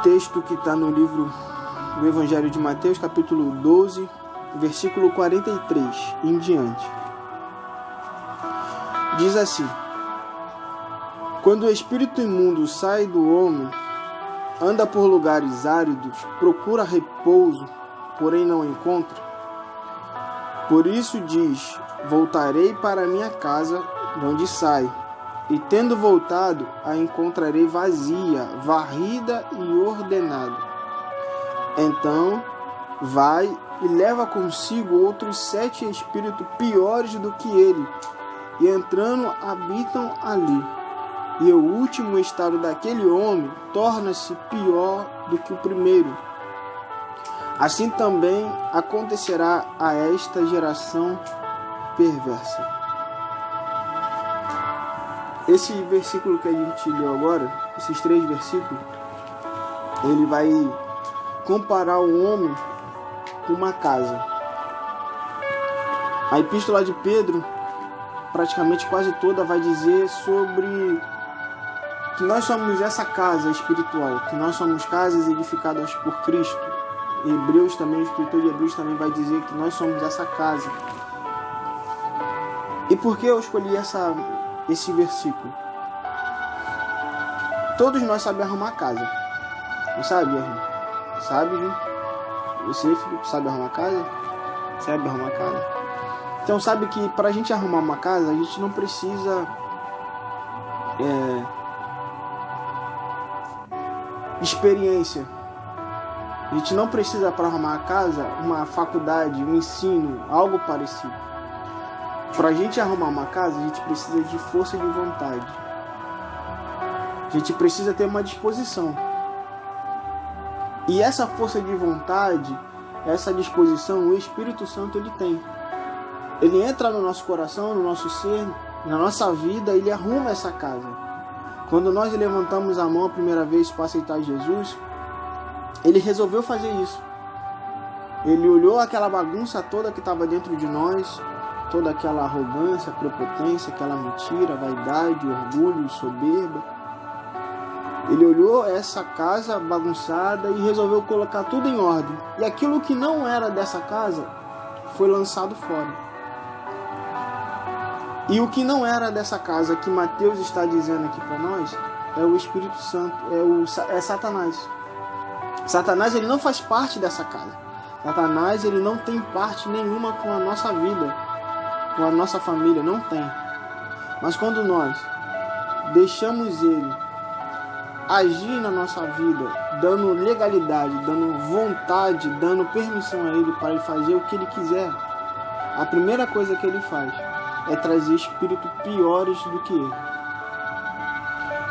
texto que está no livro do Evangelho de Mateus, capítulo 12, versículo 43 em diante. Diz assim: quando o espírito imundo sai do homem, anda por lugares áridos, procura repouso, porém não encontra. Por isso diz: voltarei para minha casa, de onde saio, e tendo voltado, a encontrarei vazia, varrida e ordenada. Então vai e leva consigo outros 7 espíritos piores do que ele, e entrando habitam ali. E o último estado daquele homem torna-se pior do que o primeiro. Assim também acontecerá a esta geração perversa. Esse versículo que a gente leu agora, esses 3 versículos, ele vai comparar o homem com uma casa. A epístola de Pedro, praticamente quase toda, vai dizer sobre que nós somos essa casa espiritual, que nós somos casas edificadas por Cristo. Hebreus também, o escritor de Hebreus também vai dizer que nós somos essa casa. E por que eu escolhi esse versículo? Todos nós sabemos arrumar casa. Não sabe, irmão? Sabe, Ju? Você, Felipe, sabe arrumar casa? Sabe arrumar casa? Então sabe que para a gente arrumar uma casa, a gente não precisa experiência. A gente não precisa, para arrumar a casa, uma faculdade, um ensino, algo parecido. Para a gente arrumar uma casa, a gente precisa de força de vontade. A gente precisa ter uma disposição. E essa força de vontade, essa disposição, o Espírito Santo ele tem. Ele entra no nosso coração, no nosso ser, na nossa vida, ele arruma essa casa. Quando nós levantamos a mão a primeira vez para aceitar Jesus, ele resolveu fazer isso. Ele olhou aquela bagunça toda que estava dentro de nós, toda aquela arrogância, prepotência, aquela mentira, vaidade, orgulho, soberba. Ele olhou essa casa bagunçada e resolveu colocar tudo em ordem. E aquilo que não era dessa casa foi lançado fora. E o que não era dessa casa, que Mateus está dizendo aqui para nós, é o Espírito Santo, é Satanás. Satanás ele não faz parte dessa casa. Satanás ele não tem parte nenhuma com a nossa vida, com a nossa família, não tem. Mas quando nós deixamos ele agir na nossa vida, dando legalidade, dando vontade, dando permissão a ele para ele fazer o que ele quiser, a primeira coisa que ele faz é trazer espíritos piores do que ele.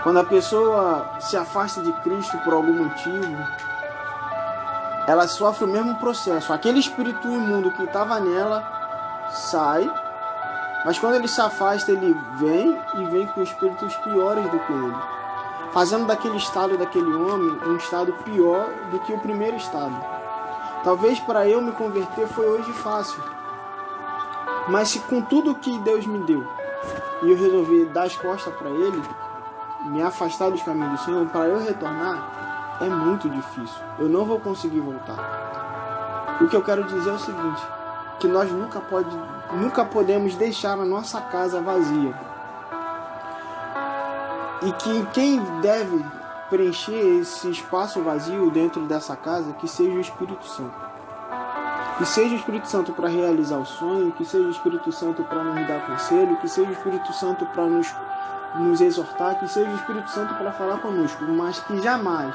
Quando a pessoa se afasta de Cristo por algum motivo, ela sofre o mesmo processo. Aquele espírito imundo que estava nela sai, mas quando ele se afasta, ele vem com espíritos piores do que ele, fazendo daquele estado daquele homem um estado pior do que o primeiro estado. Talvez para eu me converter foi hoje fácil, mas se com tudo que Deus me deu e eu resolvi dar as costas para ele, me afastar dos caminhos do Senhor, para eu retornar, é muito difícil. Eu não vou conseguir voltar. O que eu quero dizer é o seguinte, que nós nunca podemos deixar a nossa casa vazia. E que quem deve preencher esse espaço vazio dentro dessa casa, que seja o Espírito Santo. Que seja o Espírito Santo para realizar o sonho, que seja o Espírito Santo para nos dar conselho, que seja o Espírito Santo para nos exortar, que seja o Espírito Santo para falar conosco, mas que jamais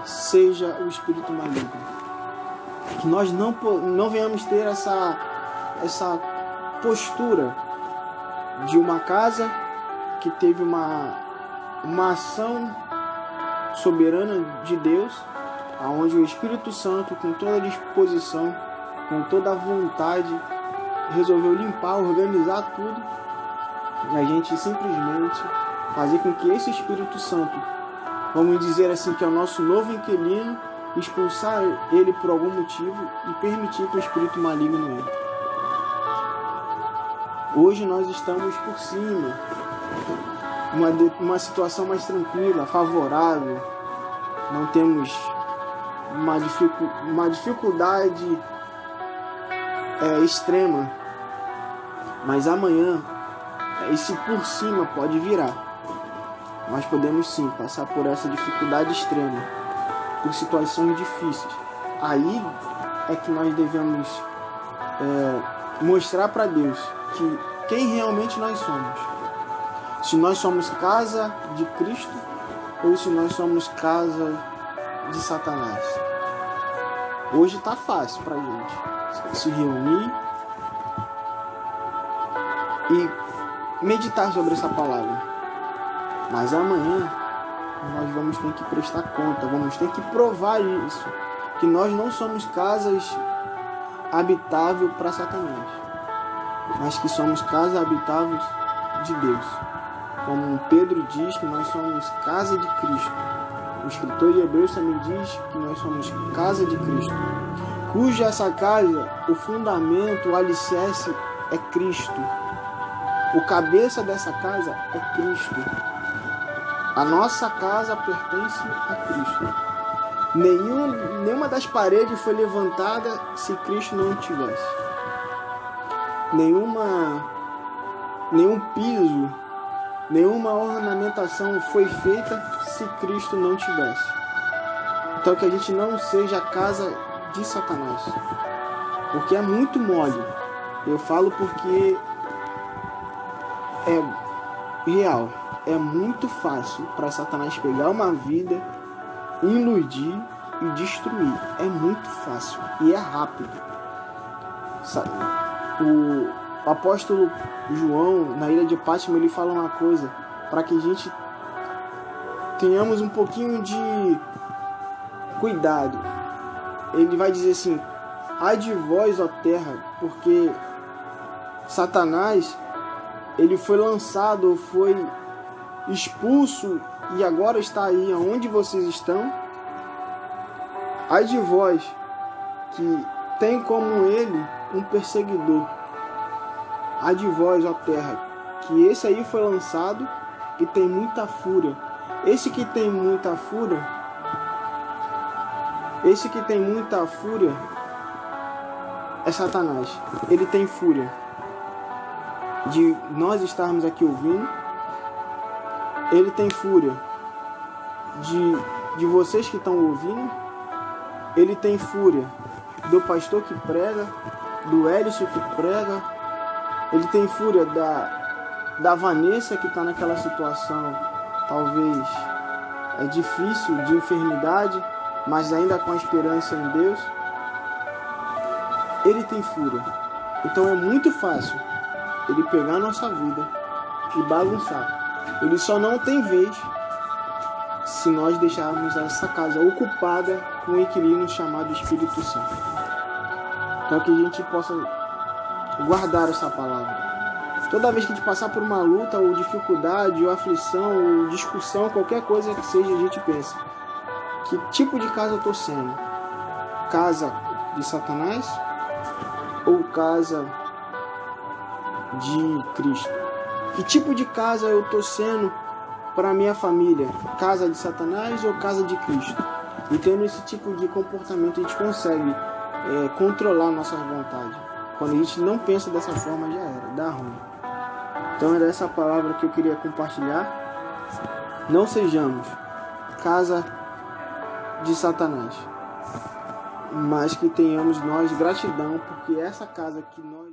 seja o Espírito maligno. Que nós não venhamos ter essa postura de uma casa que teve uma ação soberana de Deus, onde o Espírito Santo, com toda a disposição, com toda a vontade, resolveu limpar, organizar tudo, e a gente simplesmente fazer com que esse Espírito Santo, vamos dizer assim, que é o nosso novo inquilino, expulsar ele por algum motivo e permitir que o espírito maligno entre. Hoje nós estamos por cima, uma situação mais tranquila, favorável. não temos uma dificuldade extrema, mas amanhã esse por cima pode virar. Nós podemos sim passar por essa dificuldade extrema, por situações difíceis. Aí é que nós devemos mostrar para Deus quem realmente nós somos. Se nós somos casa de Cristo ou se nós somos casa de Satanás. Hoje está fácil para a gente se reunir e meditar sobre essa palavra. Mas amanhã nós vamos ter que prestar conta, vamos ter que provar isso, que nós não somos casas habitáveis para Satanás, mas que somos casas habitáveis de Deus. Como Pedro diz que nós somos casa de Cristo. O escritor de Hebreus também diz que nós somos casa de Cristo, cuja essa casa, o fundamento, o alicerce é Cristo. O cabeça dessa casa é Cristo. A nossa casa pertence a Cristo. Nenhuma das paredes foi levantada se Cristo não tivesse. Nenhum piso, nenhuma ornamentação foi feita se Cristo não tivesse. Então que a gente não seja a casa de Satanás, porque é muito mole. Eu falo porque é real. É muito fácil para Satanás pegar uma vida, iludir e destruir. É muito fácil e é rápido. O apóstolo João, na ilha de Pátimo, ele fala uma coisa para que a gente tenhamos um pouquinho de cuidado. Ele vai dizer assim: ai de vós, ó terra, porque Satanás, ele foi lançado, foi expulso e agora está aí onde vocês estão. Ai de vós que tem como ele um perseguidor. Ai de vós, ó terra, que esse aí foi lançado e tem muita fúria. Esse que tem muita fúria é Satanás. Ele tem fúria de nós estarmos aqui ouvindo. Ele tem fúria de vocês que estão ouvindo. Ele tem fúria do pastor que prega, do Hélice que prega. Ele tem fúria da Vanessa que está naquela situação, talvez difícil, de enfermidade, mas ainda com a esperança em Deus. Ele tem fúria. Então é muito fácil ele pegar a nossa vida e bagunçar. Ele só não tem vez se nós deixarmos essa casa ocupada com um inquilino chamado Espírito Santo. Então que a gente possa guardar essa palavra. Toda vez que a gente passar por uma luta, ou dificuldade, ou aflição, ou discussão, qualquer coisa que seja, a gente pensa: que tipo de casa eu estou sendo? Casa de Satanás ou casa de Cristo? Que tipo de casa eu estou sendo para a minha família? Casa de Satanás ou casa de Cristo? E tendo esse tipo de comportamento, a gente consegue controlar nossa vontade. Quando a gente não pensa dessa forma, já era, dá ruim. Então era essa palavra que eu queria compartilhar. Não sejamos casa de Satanás, mas que tenhamos nós gratidão, porque essa casa que nós